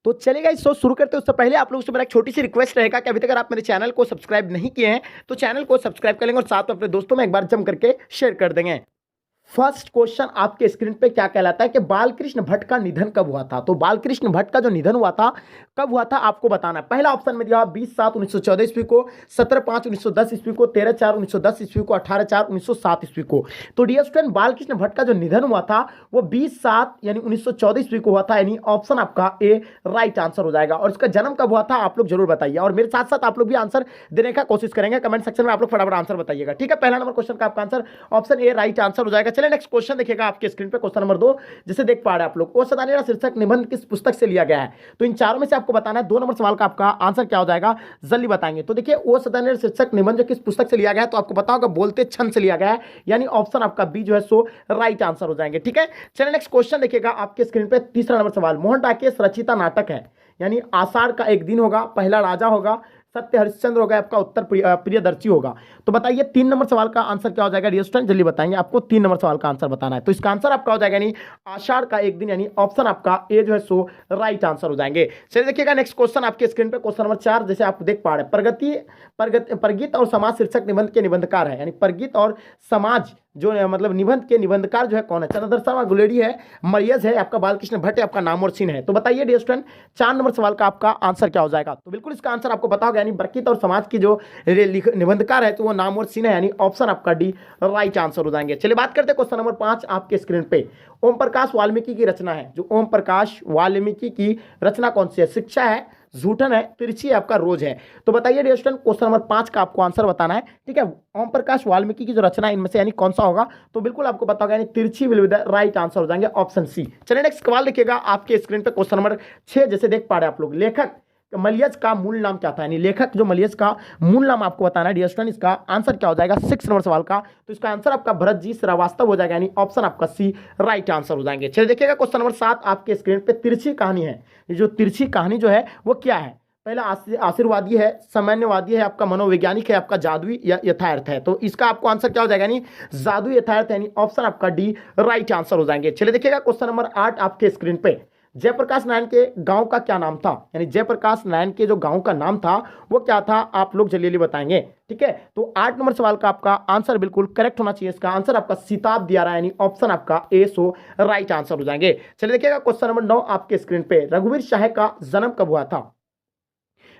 तो चलेगा इस शो शुरू करते हैं उससे पहले आप लोगों से मेरा एक छोटी सी रिक्वेस्ट रहेगा कि अभी तक अगर आप मेरे चैनल को सब्सक्राइब नहीं किए हैं तो चैनल को सब्सक्राइब कर लेंगे और साथ में अपने दोस्तों में एक बार जम करके शेयर कर देंगे। फर्स्ट क्वेश्चन आपके स्क्रीन पे क्या कहलाता है कि बालकृष्ण भट्ट का निधन कब हुआ था। तो बालकृष्ण भट्ट का जो निधन हुआ था कब हुआ था आपको बताना है। पहला ऑप्शन में दिया 20/7/1914 ईस्वी को, 17/5/1910 ईस्वी को, 13/4/1910 ईस्वी को, 18/4/1907 ईस्वी को। तो डियर स्टूडेंट बालकृष्ण भट्ट का जो निधन हुआ था वो 20/7 यानी 1914 ईस्वी को हुआ था, यानी ऑप्शन आपका ए राइट आंसर हो जाएगा। और इसका जन्म कब हुआ था आप लोग जरूर बताइए और मेरे साथ साथ आप लोग भी आंसर देने का कोशिश करेंगे। कमेंट सेक्शन में आप लोग फटाफट आंसर बताइएगा, ठीक है। पहला नंबर क्वेश्चन का आपका answer option A right answer हो जाएगा। चलिए नेक्स्ट क्वेश्चन देखिएगा आपके स्क्रीन पे, क्वेश्चन नंबर 2 जिसे देख पा रहे हैं आप लोग। ओ सदानेरा शीर्षक निबंध किस पुस्तक से लिया गया है। तो इन चारों में से आपको बताना है 2 नंबर सवाल का आपका आंसर क्या हो जाएगा, जल्दी बताएंगे। तो देखिए ओ सदानेरा शीर्षक निबंध किस पुस्तक से लिया गया है, तो आपको पता होगा बोलते छंद से लिया गया है, यानी ऑप्शन आपका बी जो है सो राइट आंसर हो जाएंगे, ठीक है। चलिए नेक्स्ट क्वेश्चन देखिएगा आपके स्क्रीन पे, तीसरा नंबर सवाल। मोहन डाके रचिता नाटक है, यानी आषाढ़ का एक दिन होगा, पहला राजा होगा, सत्य हरिश्चंद्र होगा, आपका उत्तर प्रियदर्शी होगा। तो बताइए 3 नंबर सवाल का आंसर क्या हो जाएगा डियर स्टूडेंट, जल्दी बताएंगे। आपको 3 नंबर सवाल का आंसर बताना है। तो इसका आंसर आपका हो जाएगा यानी आषाढ़ का एक दिन, यानी ऑप्शन आपका ए जो है सो राइट आंसर हो जाएंगे। चलिए देखिएगा नेक्स्ट क्वेश्चन आपके स्क्रीन पे, क्वेश्चन नंबर 4 जैसे आप देख पा रहे हैं। परगित और समाज शीर्षक निबंध के निबंधकार है, यानी परगित और समाज जो मतलब निबंध के निबंधकार जो है कौन है। चंद्रधर शर्मा गुलेरी है, मरियज है, आपका बालकृष्ण भट्ट है, आपका नाम और चिन्ह है। तो बताइए डियर स्टूडेंट 4 नंबर सवाल का आपका आंसर क्या हो जाएगा। तो बिल्कुल इसका आंसर आपको पता होगा, यानी बरकित और समाज की जो निबंधकार है तो वो नाम और चिन्ह है, यानी ऑप्शन आपका डी राइट आंसर हो जाएंगे। चलिए बात करते हैं क्वेश्चन नंबर 5 आपके स्क्रीन पे। ओम प्रकाश वाल्मीकि की रचना है, जो ओम प्रकाश वाल्मीकि की रचना कौन सी है। शिक्षा है, झूठन है, तिरछी है, आपका रोज है। तो बताइए डियर स्टूडेंट क्वेश्चन नंबर 5 का आपको आंसर बताना है, ठीक है। ओम प्रकाश वाल्मीकि की जो रचना है इनमें से यानी कौन सा होगा, तो बिल्कुल आपको पता होगा, यानी तिरछी will be the right answer हो जाएंगे, ऑप्शन सी। चलिए नेक्स्ट सवाल देखिएगा आपके स्क्रीन पे, क्वेश्चन नंबर 6 जैसे देख पा रहे हैं आप लोग। लेखक मलियज का मूल नाम क्या था, यानी लेखक जो मलियज का मूल नाम आपको बताना है डियर स्टूडेंट। इसका आंसर क्या हो जाएगा 6 नंबर सवाल का, तो इसका आंसर आपका भरत जी श्रीवास्तव हो जाएगा, यानी ऑप्शन आपका सी राइट आंसर हो जाएंगे। चलिए देखिएगा क्वेश्चन नंबर 7 आपके स्क्रीन पे। तिरछी कहानी है, ये जो तिरछी कहानी जो है वो क्या है। पहला आशीर्वादी है, सामान्यवादी है, आपका मनोवैज्ञानिक है, आपका जादुई या यथार्थ है। तो इसका आपको आंसर क्या हो जाएगा, यानी जादुई यथार्थ, यानी ऑप्शन आपका डी राइट आंसर हो जाएंगे। चलिए देखिएगा क्वेश्चन नंबर 8 आपके स्क्रीन पे। जयप्रकाश नारायण के गांव का क्या नाम था, यानी जयप्रकाश नारायण के जो गांव का नाम था वो क्या था, आप लोग जल्दी बताएंगे, ठीक है। तो 8 नंबर सवाल का आपका आंसर बिल्कुल करेक्ट होना चाहिए। इसका आंसर आपका सीताब दिया रहा है, यानी ऑप्शन आपका ए सो राइट आंसर हो जाएंगे। चलिए देखिएगा क्वेश्चन नंबर 9 आपके स्क्रीन पे। रघुवीर शाह का जन्म कब हुआ था।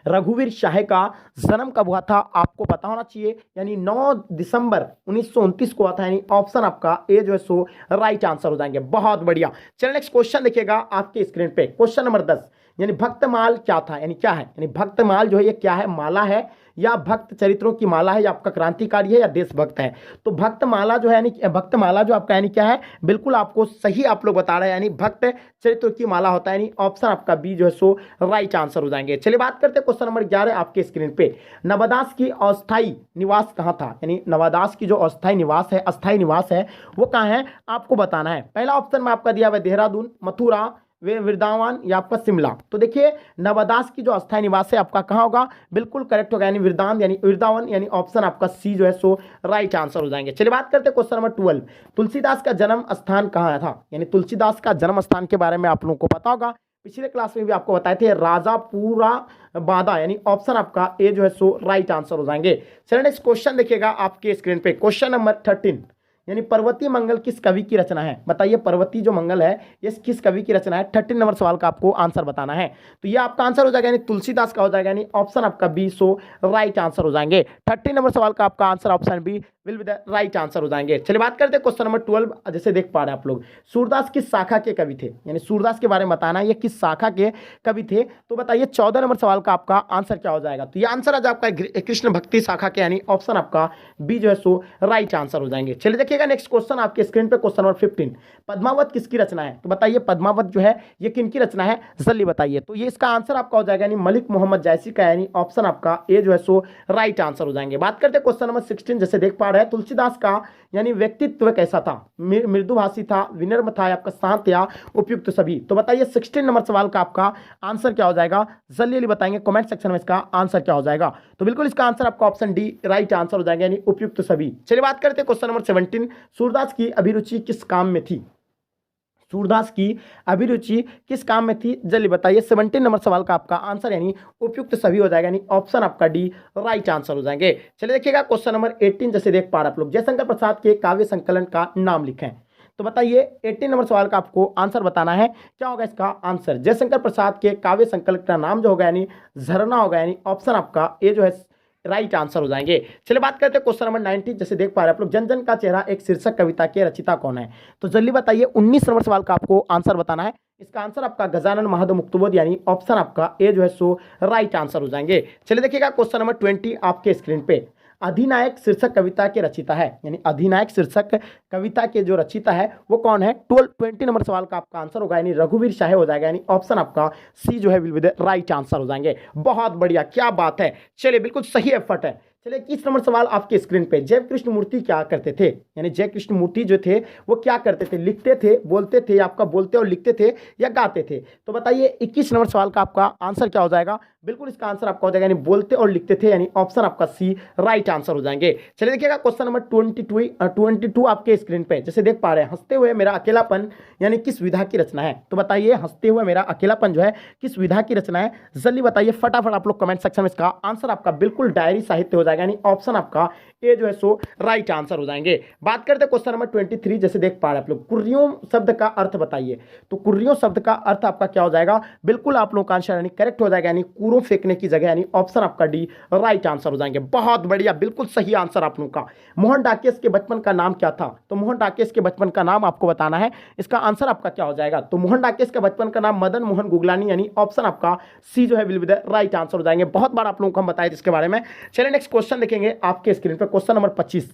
रघुवीर शाह का जन्म कब हुआ था आपको पता होना चाहिए, यानी 9 दिसंबर 1929 को हुआ था, यानी ऑप्शन आपका ए जो है सो राइट आंसर हो जाएंगे। बहुत बढ़िया। चलिए नेक्स्ट क्वेश्चन देखिएगा आपके स्क्रीन पे, क्वेश्चन नंबर 10, यानी भक्तमाल क्या था, यानी क्या है, यानी भक्तमाल जो है ये क्या है, माला है या भक्त चरित्रों की माला है या आपका क्रांतिकारी है या देशभक्त है। तो भक्तमाला जो है यानी भक्तमाला जो आपका यानी क्या है, बिल्कुल आपको सही आप लोग बता रहे हैं, यानी भक्त चरित्रों की माला होता है, यानी ऑप्शन आपका बी जो है सो राइट आंसर हो जाएंगे। चलिए बात करते हैं क्वेश्चन नंबर 11 आपके स्क्रीन पे। नवादास की अस्थायी निवास कहाँ था, यानी नवादास की जो अस्थायी निवास है वो कहाँ है आपको बताना है। पहला ऑप्शन में आपका दिया हुआ देहरादून, मथुरा, वे वृंदावन या आपका शिमला। तो देखिए नवादास की जो अस्थायी निवास है आपका कहाँ होगा, बिल्कुल करेक्ट होगा, यानी वृंदावन, यानी ऑप्शन आपका सी जो है सो राइट आंसर हो जाएंगे। चलिए बात करते हैं क्वेश्चन नंबर 12। तुलसीदास का जन्म स्थान कहाँ था, यानी तुलसीदास का जन्म स्थान के बारे में आप लोगों को पता होगा, पिछले क्लास में भी आपको बताए थे, राजापुरा बादा, यानी ऑप्शन आपका ए जो है सो राइट आंसर हो जाएंगे। चलिए नेक्स्ट क्वेश्चन देखिएगा आपके स्क्रीन पे, क्वेश्चन नंबर 13, यानी पर्वतीय मंगल किस कवि की रचना है। बताइए पर्वतीय जो मंगल है ये किस कवि की रचना है। 13 नंबर सवाल का आपको आंसर बताना है। तो ये आपका आंसर हो जाएगा, यानी तुलसीदास का हो जाएगा, यानी ऑप्शन आपका बी सो राइट आंसर हो जाएंगे। 13 नंबर सवाल का आपका answer option B will be the right answer हो जाएंगे। चलिए बात करते हैं क्वेश्चन नंबर 12 जैसे देख पा रहे हैं आप लोग। सूरदास किस शाखा के कवि थे, यानी सूरदास के बारे में बताना है ये किस शाखा के कवि थे। तो बताइए 14 नंबर सवाल का आपका आंसर क्या हो जाएगा। तो ये आंसर आज आपका कृष्ण भक्ति शाखा के, यानी ऑप्शन आपका बी जो है सो राइट आंसर हो जाएंगे। चलिए देखिएगा नेक्स्ट क्वेश्चन आपके स्क्रीन पे, क्वेश्चन नंबर 15। पद्मावत किसकी रचना है। तो बताइए पद्मावत जो है ये किनकी रचना है, जल्दी बताइए। तो ये इसका आंसर आपका हो जाएगा, यानी मलिक मोहम्मद जायसी का, यानी ऑप्शन आपका ए जो है सो राइट आंसर हो जाएंगे। बात करते हैं क्वेश्चन नंबर 16 जैसे देख पा रहे हैं। तुलसीदास का यानी व्यक्तित्व कैसा था, मृदुभाषी था, विनम्र था, आपका शांत या उपयुक्त सभी। तो बताइए 16 नंबर सवाल का आपका आंसर क्या हो जाएगा, जल्दी बताएंगे कमेंट सेक्शन में इसका आंसर क्या हो जाएगा। तो बिल्कुल इसका आंसर आपका ऑप्शन डी राइट आंसर हो जाएगा, यानी उपयुक्त सभी। चलिए बात करते हैं क्वेश्चन नंबर 17। सूरदास की अभिरुचि किस काम में थी। सूरदास की अभिरुचि किस काम में थी, जल्दी बताइए। 17 नंबर सवाल का आपका आंसर यानी उपयुक्त सभी हो जाएगा, यानी ऑप्शन आपका डी राइट आंसर हो जाएंगे। चलिए देखिएगा क्वेश्चन नंबर 18 जैसे देख पा रहे आप लोग, जयशंकर प्रसाद के काव्य संकलन का नाम लिखें। तो बताइए 18 नंबर सवाल का आपको आंसर बताना है, क्या होगा इसका आंसर। जयशंकर प्रसाद के काव्य संकलन का नाम जो होगा यानी झरना होगा, यानी ऑप्शन आपका ए जो है राइट आंसर हो जाएंगे। चलिए बात करते हैं क्वेश्चन नंबर 19 जैसे देख पा रहे हैं आप लोग, जन जन का चेहरा एक शीर्षक कविता के रचिता कौन है। तो जल्दी बताइए 19 नंबर सवाल का आपको आंसर बताना है, इसका आंसर आपका गजानन महादेव मुक्तबोध यानी ऑप्शन आपका ए जो है सो राइट आंसर हो जाएंगे। चलिए देखिएगा क्वेश्चन नंबर 20 आपके स्क्रीन पे, अधिनायक शीर्षक कविता के रचिता है, यानी अधिनायक शीर्षक कविता के जो रचिता है वो कौन है। 20 नंबर सवाल का आपका आंसर होगा यानी रघुवीर शाह हो जाएगा, यानी ऑप्शन आपका सी जो है will be the right answer हो जाएंगे। बहुत बढ़िया, क्या बात है, चलिए बिल्कुल सही एफर्ट है। चलिए 21 नंबर सवाल आपके स्क्रीन पे, जय कृष्ण मूर्ति क्या करते थे, यानी जय कृष्ण मूर्ति जो थे वो क्या करते थे, लिखते थे, बोलते थे, आपका बोलते और लिखते थे या गाते थे। तो बताइए 21 नंबर सवाल का आपका आंसर क्या हो जाएगा। बिल्कुल इसका आंसर आपका हो जाएगा यानी बोलते और लिखते थे, यानी ऑप्शन आपका सी राइट आंसर हो जाएंगे। चलिए देखिएगा क्वेश्चन नंबर 22 आपके स्क्रीन पे, जैसे देख पा रहे हैं, हंसते हुए मेरा अकेलापन यानी किस विधा की रचना है। तो बताइए हंसते हुए मेरा अकेलापन जो है किस विधा की रचना है, जल्दी बताइए फटाफट आप लोग कमेंट सेक्शन में। इसका आंसर आपका बिल्कुल डायरी साहित्य हो जाएगा, यानी ऑप्शन आपका ए जो है सो राइट आंसर हो जाएंगे। बात करते हैं क्वेश्चन नंबर 23 जैसे देख पा रहे हैं आप लोग, कुर्रियों शब्द का अर्थ बताइए। तो कुर्रियों शब्द का अर्थ आपका क्या हो जाएगा, बिल्कुल आप लोगों का आंसर यानी करेक्ट हो जाएगा, यानी कूरों फेंकने की जगह, यानी ऑप्शन आपका डी राइट आंसर हो जाएंगे। बहुत बढ़िया, बिल्कुल सही आंसर आप लोगों का। मोहन डाकेश के बचपन का नाम क्या था। तो मोहन डाकेश के बचपन का नाम आपको बताना है, इसका आंसर आपका क्या हो जाएगा। तो मोहन डाकेश का बचपन का नाम मदन मोहन गुगलानी, यानी ऑप्शन आपका सी जो है will be the right answer हो जाएंगे। बहुत बार आप लोगों को हम बताए इसके बारे में। चलिए नेक्स्ट क्वेश्चन देखेंगे आपके स्क्रीन पर, क्वेश्चन नंबर 25,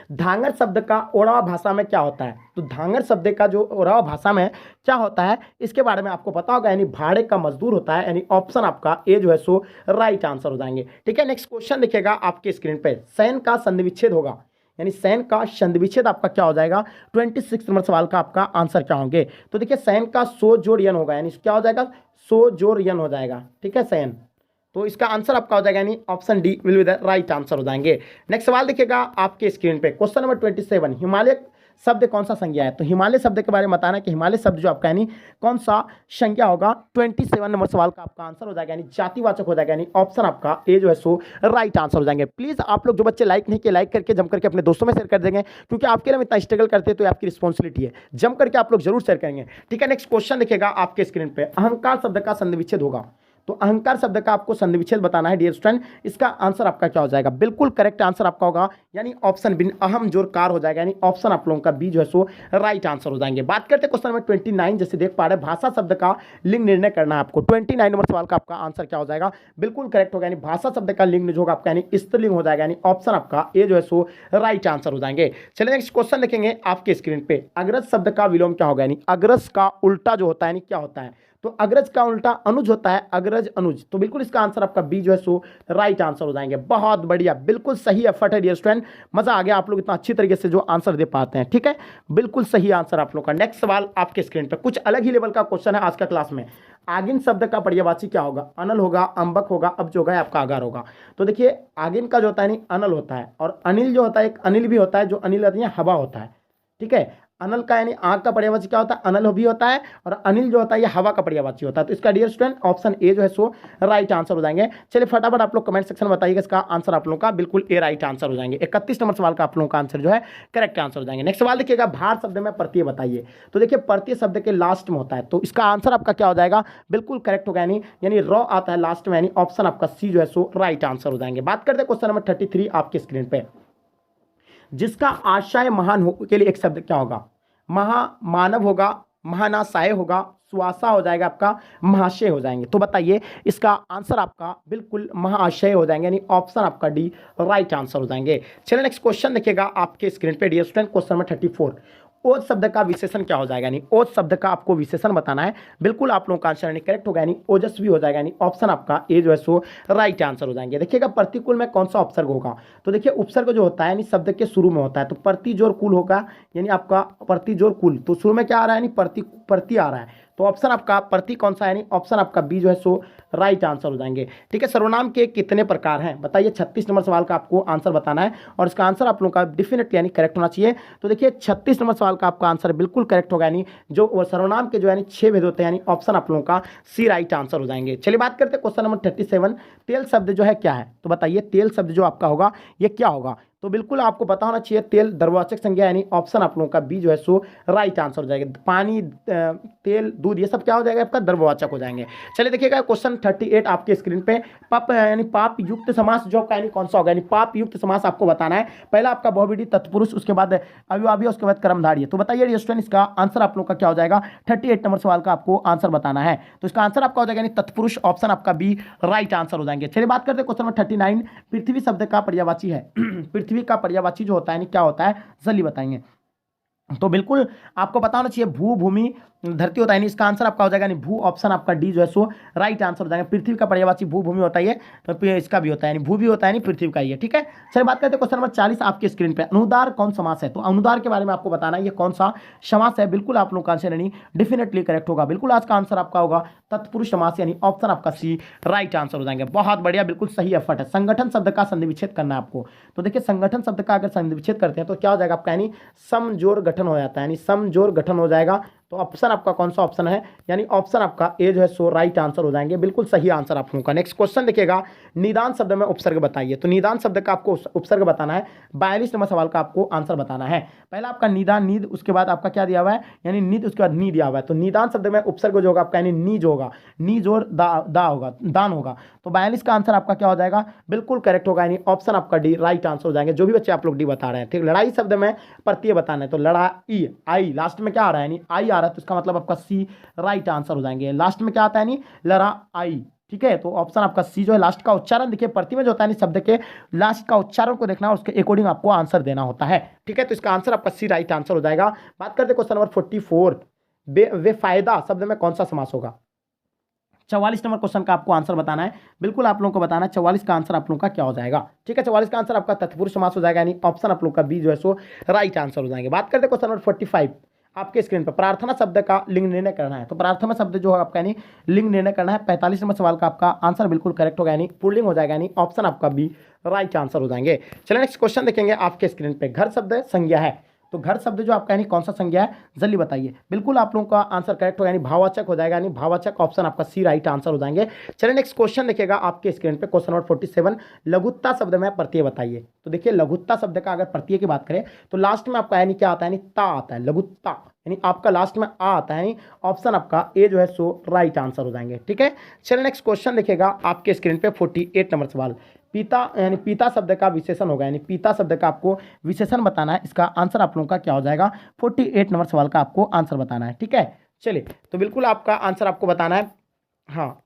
धांगर शब्द का ओराव भाषा में क्या होता है। तो धांगर शब्द का जो ओराव भाषा में क्या होता है इसके बारे में आपको पता होगा, यानी भाड़े का मजदूर होता है, यानी ऑप्शन आपका ए जो है सो राइट आंसर हो जाएंगे। ठीक है, नेक्स्ट क्वेश्चन देखिएगा आपके स्क्रीन पे, शयन का संधि विच्छेद होगा, यानी शयन का संधि विच्छेद आपका क्या हो जाएगा। 26 नंबर सवाल का आपका आंसर क्या होंगे। तो देखिए शयन का सो जोड़ यन होगा, यानी क्या हो जाएगा, सो जोड़ यन हो जाएगा। ठीक है शयन, तो इसका आंसर आपका हो जाएगा यानी option D will be the right answer हो जाएंगे। नेक्स्ट सवाल देखिएगा आपके स्क्रीन पे, क्वेश्चन नंबर 27, हिमालय शब्द कौन सा संज्ञा है। तो हिमालय शब्द के बारे में बताना है कि हिमालय शब्द जो आपका यानी कौन सा संज्ञा होगा। 27 नंबर सवाल का आपका आंसर हो जाएगा यानी जातिवाचक हो जाएगा, यानी ऑप्शन आपका ए जो है सो राइट आंसर हो जाएंगे। प्लीज आप लोग जो बच्चे लाइक नहीं किए लाइक करके जम करके अपने दोस्तों में शेयर कर देंगे, क्योंकि आपके लिए हम इतना स्ट्रगल करते हैं तो आपकी रिस्पॉन्सिबिलिटी है, जम करके आप लोग जरूर शेयर करेंगे। ठीक है, नेक्स्ट क्वेश्चन देखिएगा आपके स्क्रीन पे, अहंकार शब्द का संधि विच्छेद होगा। तो अहंकार शब्द का आपको संधि विच्छेद बताना है डियर स्टूडेंट, इसका आंसर आपका क्या हो जाएगा। बिल्कुल करेक्ट आंसर आपका होगा यानी ऑप्शन बी अहम जोर कार हो जाएगा, यानी ऑप्शन आप लोगों का बी जो है सो राइट आंसर हो जाएंगे। बात करते हैं क्वेश्चन नंबर 29 जैसे देख पा रहे हैं, भाषा शब्द का लिंग निर्णय करना है आपको। 29 नंबर सवाल का आपका आंसर क्या हो जाएगा, बिल्कुल करेक्ट होगा, यानी भाषा शब्द का लिंग जो होगा आपका यानी स्त्रीलिंग हो जाएगा, यानी ऑप्शन आपका ए जो है सो राइट आंसर हो जाएंगे। चलिए नेक्स्ट क्वेश्चन देखेंगे आपके स्क्रीन पे, अग्रज शब्द का विलोम क्या होगा, यानी अग्रज का उल्टा जो होता है यानी क्या होता है। तो अग्रज का उल्टा अनुज होता है, अग्रज अनुज, तो बिल्कुल इसका आंसर आपका बी जो है सो राइट आंसर हो जाएंगे। बहुत बढ़िया, बिल्कुल सही एफर्ट है डियर स्टूडेंट, मजा आ गया आप लोग इतना अच्छी तरीके से जो आंसर दे पाते हैं। ठीक है, बिल्कुल सही आंसर आप लोग का। नेक्स्ट सवाल आपके स्क्रीन पे, कुछ अलग ही लेवल का क्वेश्चन है आज का क्लास में। आगिन शब्द का पर्यायवाची क्या होगा, अनल होगा, अंबक होगा, अब जो होगा आपका अगार होगा। तो देखिए आगिन का जो होता है यानी अनल होता है, और अनिल जो होता है एक अनिल भी होता है, जो अनिल होती है हवा होता है। ठीक है, अनल का यानी आग का पर्यायवाची क्या होता है, अनल भी होता है, और अनिल जो होता है ये हवा का पर्यायवाची होता है। तो इसका डियर स्टूडेंट ऑप्शन ए जो है सो राइट आंसर हो जाएंगे। चलिए फटाफट आप लोग कमेंट सेक्शन में बताइएगा इसका आंसर आप लोगों का बिल्कुल ए राइट आंसर हो जाएंगे। 31 नंबर सवाल का आप लोगों का आंसर जो है करेक्ट आंसर हो जाएंगे। नेक्स्ट सवाल देखिएगा, भार शब्द में प्रत्यय बताइए। तो देखिए प्रत्यय शब्द के लास्ट में होता है, तो इसका आंसर आपका क्या हो जाएगा, बिल्कुल करेक्ट होगा, यानी रॉ आता है लास्ट में, यानी ऑप्शन आपका सी जो है सो राइट आंसर हो जाएंगे। बात करते हैं क्वेश्चन नंबर 33 आपके स्क्रीन पे, जिसका आशय महान हो के लिए एक शब्द क्या होगा, महामानव होगा, महानाशाय होगा, सुआसा हो जाएगा आपका, महाशय हो जाएंगे। तो बताइए इसका आंसर आपका बिल्कुल महाशय हो जाएंगे, यानी ऑप्शन आपका डी राइट आंसर हो जाएंगे। चलिए नेक्स्ट क्वेश्चन देखिएगा आपके स्क्रीन पे डियर स्टूडेंट, क्वेश्चन नंबर 34, ओज शब्द का विशेषण क्या हो जाएगा, यानी ओज शब्द का आपको विशेषण बताना है। बिल्कुल आप लोगों का आंसर यानी करेक्ट होगा, यानी ओजस्वी हो जाएगा, यानी ऑप्शन आपका ए जो है सो राइट आंसर हो जाएंगे। देखिएगा प्रतिकूल में कौन सा उपसर्ग होगा। तो देखिए उपसर्ग जो होता है यानी शब्द के शुरू में होता है, तो प्रति जोर कुल होगा, यानी आपका प्रति जोर कुल, तो शुरू में क्या आ रहा है यानी प्रति आ रहा है, तो ऑप्शन आपका प्रति कौन सा है, यानी ऑप्शन आपका बी जो है सो राइट आंसर हो जाएंगे। ठीक है, सर्वनाम के कितने प्रकार हैं बताइए, 36 नंबर सवाल का आपको आंसर बताना है और इसका आंसर आप लोगों का डेफिनेटली यानी करेक्ट होना चाहिए। तो देखिए 36 नंबर सवाल का आपका आंसर बिल्कुल करेक्ट होगा, यानी जो वो सर्वनाम के जो यानी 6 भेद होते हैं, यानी ऑप्शन आप लोगों का सी राइट आंसर हो जाएंगे। चलिए बात करते हैं क्वेश्चन नंबर 37, तेल शब्द जो है क्या है, तो बताइए तेल शब्द जो आपका होगा ये क्या होगा। तो बिल्कुल आपको पता होना चाहिए तेल द्रववाचक संज्ञा, यानी ऑप्शन आप लोगों का बी जो है सो राइट आंसर हो जाएगा। पानी, तेल, दूध, ये सब क्या हो जाएगा आपका द्रववाचक हो जाएंगे। चलिए देखिएगा क्वेश्चन 38 आपके स्क्रीन पे, पाप यानी पाप युक्त समास जो यानी कौन सा होगा, यानी पाप युक्त समास आपको बताना है। पहला आपका बहुविधि तत्पुरुष, उसके बाद अविभाज्य, उसके बाद कर्मधारय। तो बताइए स्टूडेंट इसका आंसर आप लोग का क्या हो जाएगा, 38 नंबर सवाल का आपको आंसर बताना है। तो इसका आंसर आपका हो जाएगा यानी तत्पुरुष, ऑप्शन आपका बी राइट आंसर हो जाएंगे। चलिए बात करते हैं क्वेश्चन नंबर 39, पृथ्वी शब्द का पर्यायवाची है पृथ्वी का पर्यायवाची जो होता है क्या होता है, जल्दी बताएंगे। तो बिल्कुल आपको पता होना चाहिए भू, भूमि, धरती होता है, इसका आंसर आपका हो जाएगा यानी भू, ऑप्शन आपका डी जो है सो राइट आंसर हो जाएगा। पृथ्वी का पर्यायवाची भू, भूमि होता है, तो इसका भी होता है यानी भू भी होता है यानी पृथ्वी का ही है। ठीक है, चलिए बात करते हैं क्वेश्चन नंबर 40 आपके स्क्रीन पे, अनुदार कौन समास है। तो अनुदार के बारे में आपको बताना है ये कौन सा समास है। बिल्कुल आप लोग का आंसर यानी डेफिनेटली करेक्ट होगा। बिल्कुल आज का आंसर आपका होगा तत्पुरुष समास, यानी ऑप्शन आपका सी राइट आंसर हो जाएंगे। बहुत बढ़िया, बिल्कुल सही एफर्ट है। संगठन शब्द का संधि विच्छेद करना है आपको। तो देखिए संगठन शब्द का अगर संधि विच्छेद करते हैं तो क्या हो जाएगा आपका, यानी समजोड़ गठन हो जाता है, यानी समजोड़ गठन हो जाएगा। तो ऑप्शन आपका कौन सा ऑप्शन है, यानी ऑप्शन आपका ए जो है सो राइट आंसर हो जाएंगे। बिल्कुल सही आंसर आप लोगों का। नेक्स्ट क्वेश्चन देखिएगा, निदान शब्द में उपसर्ग बताइए। तो निदान शब्द का आपको उपसर्ग बताना है। 42 नंबर सवाल का आपको आंसर बताना है। पहला आपका निदान, नीद, उसके बाद आपका क्या दिया हुआ है, यानी निद, उसके बाद नी दिया हुआ है। तो निदान शब्द में उपसर्ग जो होगा आपका यानी नी जो होगा, नी जोर दा होगा, दान होगा। तो 42 का आंसर आपका क्या हो जाएगा, बिल्कुल करेक्ट होगा, यानी ऑप्शन आपका डी राइट आंसर हो जाएंगे। जो भी बच्चे आप लोग डी बता रहे हैं। ठीक, लड़ाई शब्द में प्रत्यय बताना है। तो लड़ाई, आई लास्ट में क्या आ रहा है, यानी आई आ रहा है, तो इसका मतलब आपका सी राइट आंसर हो जाएंगे। लास्ट में क्या आता है, यानी लड़ाई। ठीक है, तो ऑप्शन आपका सी जो है लास्ट का उच्चारण देखिए प्रत्यय में जो होता है शब्द के लास्ट का उच्चारण को देखना है, उसके अकॉर्डिंग आपको आंसर देना होता है। ठीक है, तो इसका आंसर आपका सी राइट आंसर हो जाएगा। बात करते हैं क्वेश्चन नंबर 44, बेफायदा शब्द में कौन सा समास होगा। 44 नंबर क्वेश्चन का आपको आंसर बताना है। बिल्कुल आप लोगों को बताना है 44 का आंसर आप लोगों का क्या हो जाएगा। ठीक है, 44 का आंसर आपका तत्पुरुष समास हो जाएगा, यानी ऑप्शन आप लोग का बी जो है सो राइट आंसर हो जाएंगे। बात करते हैं क्वेश्चन नंबर 45 आपके स्क्रीन पर, प्रार्थना शब्द का लिंग निर्णय करना है। तो प्रार्थना शब्द जो है आपका यानी लिंग निर्णय करना है। 45 नंबर सवाल का आपका आंसर बिल्कुल करेक्ट होगा, यानी पुल्लिंग हो जाएगा, यानी ऑप्शन आपका बी राइट आंसर हो जाएंगे। चलिए नेक्स्ट क्वेश्चन देखेंगे आपके स्क्रीन पे, घर शब्द संज्ञा है। तो घर शब्द जो आपका यानी कौन सा संज्ञा है, जल्दी बताइए। बिल्कुल आप लोगों का आंसर करेक्ट होगा, यानी भाववाचक हो जाएगा, यानी भाववाचक, ऑप्शन आपका सी राइट आंसर हो जाएंगे। चलिए नेक्स्ट क्वेश्चन देखिएगा आपके स्क्रीन पे, क्वेश्चन नंबर 47, लघुत्ता शब्द में प्रत्यय बताइए। तो देखिए लघुत्ता शब्द का अगर प्रत्यय की बात करें तो लास्ट में आपका यानी क्या आता है, यानी ता आता है, लघुत्ता, यानी आपका लास्ट में आ आता है, यानी ऑप्शन आपका ए जो है सो राइट आंसर हो जाएंगे। ठीक है, चलिए नेक्स्ट क्वेश्चन देखिएगा आपके स्क्रीन पे, 48 नंबर सवाल, पिता यानी पिता शब्द का विशेषण होगा, यानी पिता शब्द का आपको विशेषण बताना है। इसका आंसर आप लोगों का क्या हो जाएगा, 48 नंबर सवाल का आपको आंसर बताना है। ठीक है, चलिए तो बिल्कुल आपका आंसर आपको बताना है। हाँ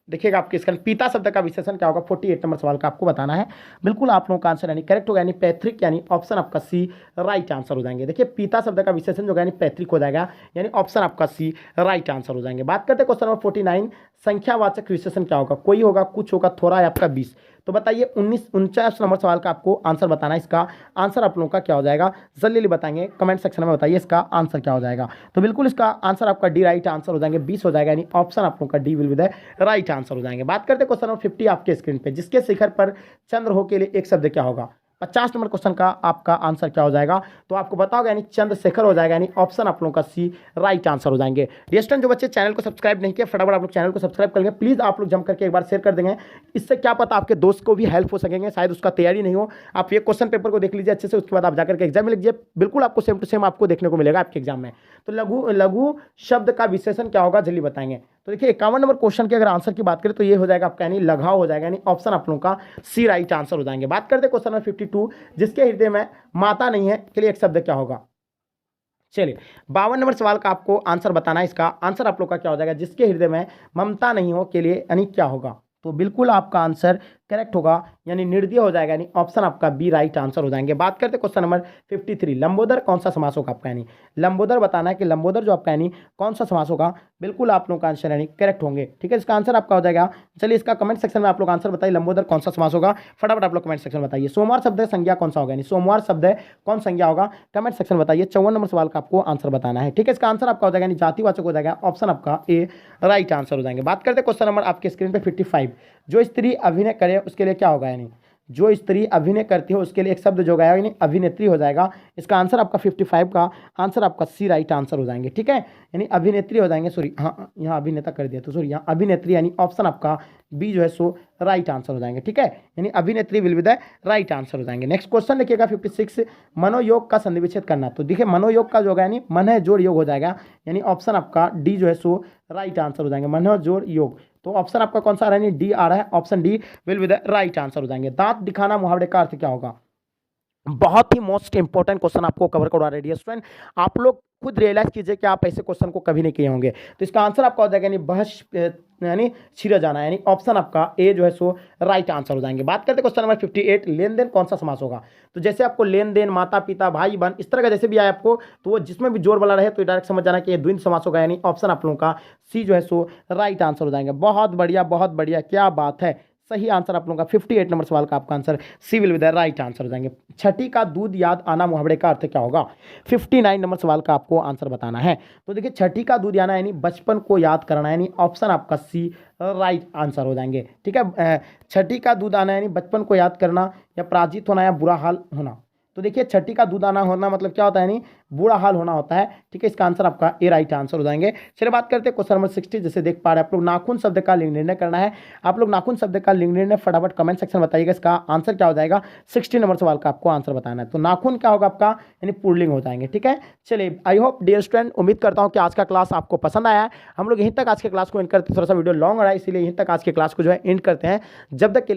देखिएगा आपके इसका पिता शब्द का विशेषण क्या होगा, 48 नंबर सवाल का आपको बताना है। बिल्कुल आप लोगों का आंसर यानी करेक्ट होगा, यानी पैतृक, यानी ऑप्शन आपका सी राइट आंसर हो जाएंगे। देखिए पिता शब्द का विशेषण जो होगा यानी पैतृक हो जाएगा, यानी ऑप्शन आपका सी राइट आंसर हो जाएंगे। बात करते हैं क्वेश्चन नंबर 49, संख्यावाचक विशेषण क्या होगा, कोई होगा, कुछ होगा, थोड़ा है आपका 20। तो बताइए 49 नंबर सवाल का आपको आंसर बताना है। इसका आंसर आप लोगों का क्या हो जाएगा, जल्दी बताएंगे, कमेंट सेक्शन में बताइए इसका आंसर क्या हो जाएगा। तो बिल्कुल इसका आंसर आपका डी राइट आंसर हो जाएंगे, 20 हो जाएगा, यानी ऑप्शन आप लोगों का D will be the right answer हो जाएंगे। बात करते हैं क्वेश्चन नंबर 50 आपके स्क्रीन पे, जिसके शिखर पर चंद्र हो के लिए एक शब्द क्या होगा। 50 नंबर क्वेश्चन का आपका आंसर क्या हो जाएगा, तो आपको बताओगे यानी चंद्रशेखर हो जाएगा, यानी ऑप्शन आप लोगों का सी राइट आंसर हो जाएंगे। डियर जो बच्चे चैनल को सब्सक्राइब नहीं किया, फटाफट आप लोग चैनल को सब्सक्राइब कर लेंगे, प्लीज आप लोग जम करके एक बार शेयर कर देंगे। इससे क्या पता आपके दोस्त को भी हेल्प हो सकेंगे, शायद उसका तैयारी नहीं हो। आप ये क्वेश्चन पेपर को देख लीजिए अच्छे से, उसके बाद आप जाकर के एग्जाम में लिखिए, बिल्कुल आपको सेम टू सेम आपको देखने को मिलेगा आपके एग्जाम में। तो लघु शब्द का विशेषण क्या होगा, जल्दी बताएंगे। तो देखिए 51 नंबर क्वेश्चन के अगर आंसर की बात करें तो ये हो जाएगा आपका यानी लघाव हो जाएगा, यानी ऑप्शन आप लोगों का सी राइट आंसर हो जाएंगे। बात करते हैं क्वेश्चन नंबर 52, जिसके हृदय में माता नहीं है के लिए एक शब्द क्या होगा। चलिए 52 नंबर सवाल का आपको आंसर बताना है। इसका आंसर आप लोग का क्या हो जाएगा, जिसके हृदय में ममता नहीं हो के लिए यानी क्या होगा। तो बिल्कुल आपका आंसर करेक्ट होगा यानी निर्दय हो जाएगा, यानी ऑप्शन आपका बी राइट आंसर हो जाएंगे। बात करते क्वेश्चन नंबर 53, लंबोदर कौन सा समास होगा आपका, यानी लंबोदर बताना है कि लंबोदर जो आपका यानी कौन सा समास होगा। बिल्कुल आप लोगों का आंसर यानी करेक्ट होंगे, ठीक है, इसका आंसर आपका हो जाएगा। चलिए इसका कमेंट सेक्शन में आप लोग आंसर बताइए, लंबोदर कौन सा समास होगा, फटाफट आप लोग कमेंट सेक्शन में बताइए। सोमवार शब्द है संज्ञा कौन सा होगा, यानी सोमवार शब्द है कौन संज्ञा होगा, कमेंट सेक्शन में बताइए। 54 नंबर सवाल का आपको आंसर बताना है, ठीक है, इसका आंसर आपका हो जाएगा यानी जातिवाचक हो जाएगा, ऑप्शन आपका ए राइट आंसर हो जाएंगे। बात करते हैं क्वेश्चन नंबर आपके स्क्रीन पे 55, जो स्त्री अभिनय करे उसके लिए क्या होगा, यानी जो स्त्री अभिनय करती है उसके लिए एक शब्द जो गया यानी अभिनेत्री हो जाएगा। इसका आंसर आपका 55 का आंसर आपका सी राइट आंसर हो जाएंगे, ठीक है, यानी अभिनेत्री हो जाएंगे, सॉरी हाँ यहाँ अभिनेता कर दिया तो सॉरी यहाँ अभिनेत्री, यानी ऑप्शन आपका बी जो है सो राइट आंसर हो जाएंगे, ठीक है, यानी अभिनेत्री will be the right answer हो जाएंगे। नेक्स्ट क्वेश्चन देखिएगा 56, मनोयोग का संधि विच्छेद करना। तो देखिए मनोयोग का जो होगा यानी मन है जोड़ योग हो जाएगा, यानी ऑप्शन आपका डी जो है सो राइट आंसर हो जाएंगे, मन जोड़ योग। तो ऑप्शन आपका कौन सा आ रहा है, डी आ रहा है, option D will be the right answer हो जाएंगे। दांत दिखाना मुहावरे का अर्थ क्या होगा, बहुत ही मोस्ट इंपॉर्टेंट क्वेश्चन आपको कवर करवा रहे हैं स्टूडेंट, आप लोग खुद रियलाइज कीजिए कि आप ऐसे क्वेश्चन को कभी नहीं किए होंगे। तो इसका आंसर आपका हो जाएगा यानी बहस यानी छिरा जाना, यानी ऑप्शन आपका ए जो है सो राइट आंसर हो जाएंगे। बात करते हैं क्वेश्चन नंबर 58, लेन देन कौन सा समास होगा। तो जैसे आपको लेन देन, माता पिता, भाई बहन, इस तरह का जैसे भी आए आपको, तो वो जिसमें भी जोर वाला रहे तो डायरेक्ट समझ जाना कि ये द्वंद्व समास होगा, यानी ऑप्शन आप लोगों का सी जो है सो राइट आंसर हो जाएंगे। बहुत बढ़िया, क्या बात है, सही आंसर आप लोगों का 58 नंबर सवाल का आपका answer C will be the right answer हो जाएंगे। छठी का दूध याद आना मुहावरे का अर्थ क्या होगा, 59 नंबर सवाल का आपको आंसर बताना है। तो देखिए छठी का दूध आना यानी बचपन को याद करना, यानी ऑप्शन आपका सी राइट आंसर हो जाएंगे, ठीक है। छठी का दूध आना यानी बचपन को याद करना या पराजित होना या बुरा हाल होना। तो देखिए छठी का दूध आना होना मतलब क्या होता है, यानी बुरा हाल होना होता है, ठीक है, इसका आंसर आपका ए राइट आंसर हो जाएंगे। चलिए बात करते हैं क्वेश्चन नंबर 60, जैसे देख पा रहे हैं आप लोग, नाखून शब्द का लिंग निर्णय करना है। आप लोग नाखून शब्द का लिंग निर्णय फटाफट कमेंट सेक्शन में बताइएगा, इसका आंसर क्या हो जाएगा। 60 नंबर सवाल का आपको आंसर बताना है। तो नाखून क्या होगा आपका, यानी पुल्लिंग हो जाएंगे, ठीक है। चलिए आई होप डियर स्टूडेंट, उम्मीद करता हूँ कि आज का क्लास आपको पसंद आया है। हम लोग यहीं तक आज के क्लास को एंड करते हैं, थोड़ा सा वीडियो लॉन्ग रहा है इसीलिए यहीं तक आज के क्लास को जो है एंड करते हैं। जब तक